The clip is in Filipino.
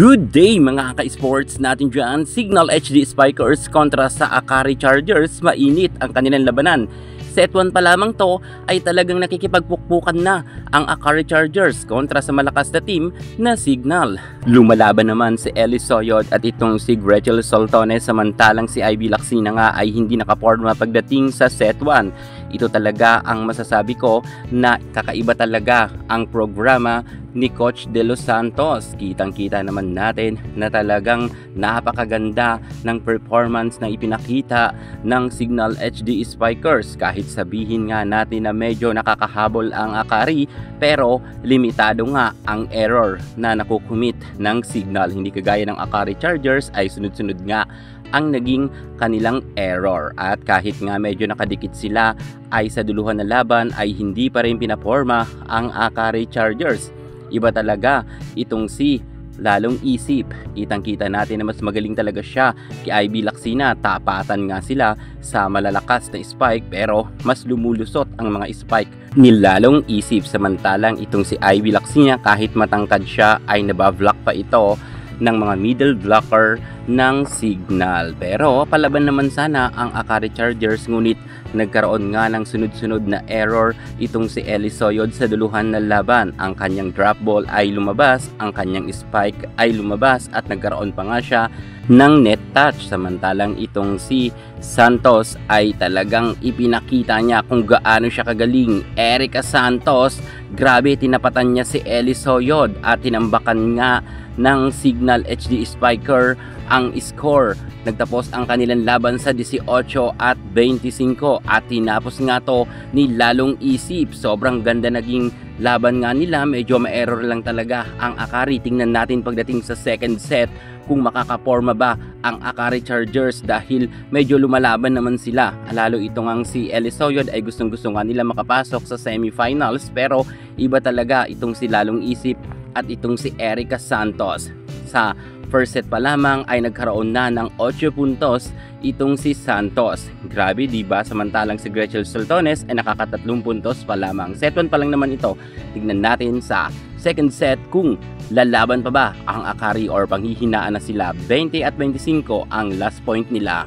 Good day mga ka-sports natin dyan. Signal HD Spikers kontra sa Akari Chargers. Mainit ang kanilang labanan. Set 1 pa lamang to ay talagang nakikipagpukpukan na ang Akari Chargers kontra sa malakas na team na Signal. Lumalaban naman si Ellis Soyod at itong si Gretchen Soltones, samantalang si Ivy Lacsina nga ay hindi nakaporma pagdating sa set 1. Ito talaga ang masasabi ko na kakaiba talaga ang programa ni Coach De Los Santos. Kitang-kita naman natin na talagang napakaganda ng performance na ipinakita ng Signal HD Spikers. Kahit sabihin nga natin na medyo nakakahabol ang Akari, pero limitado nga ang error na nakukumit ng Signal. Hindi kagaya ng Akari Chargers ay sunod-sunod nga ang naging kanilang error, at kahit nga medyo nakadikit sila ay sa duluhan na laban ay hindi pa rin pinaporma ang Akari Chargers. Iba talaga itong si Lalong Isip. Kitang-kita natin na mas magaling talaga siya kay Ivy Lacsina. Tapatan nga sila sa malalakas na spike, pero mas lumulusot ang mga spike ni Lalong Isip. Samantalang itong si Ivy Lacsina, kahit matangkad siya ay nabavlock pa ito ng mga middle blocker ng Signal. Pero palaban naman sana ang Akari Chargers, ngunit nagkaroon nga ng sunod-sunod na error itong si Ellis Soyod sa duluhan na laban. Ang kanyang drop ball ay lumabas, ang kanyang spike ay lumabas, at nagkaroon pa nga siya ng net touch. Samantalang itong si Santos ay talagang ipinakita niya kung gaano siya kagaling. Erica Santos, grabe, tinapatan niya si Ellis Soyod at tinambakan nga ng Signal HD Spiker ang score. Nagtapos ang kanilang laban sa 18 at 25 at tinapos nga to ni Lalong Isip. Sobrang ganda naging laban nga nila. Medyo ma-error lang talaga ang Akari. Tingnan natin pagdating sa second set kung makakaporma ba ang Akari Chargers, dahil medyo lumalaban naman sila. Lalo ito ngang si Ellis Soyod ay gustong-gusto nga nila makapasok sa semifinals, pero iba talaga itong si Lalong Isip at itong si Erica Santos. Sa first set pa lamang ay nagkaroon na ng 8 puntos itong si Santos. Grabe, diba? Samantalang si Gretchen Soltones ay nakakatatlong puntos pa lamang. Set 1 pa lang naman ito. Tignan natin sa second set kung lalaban pa ba ang Akari or panghihinaan na sila. 20 at 25 ang last point nila.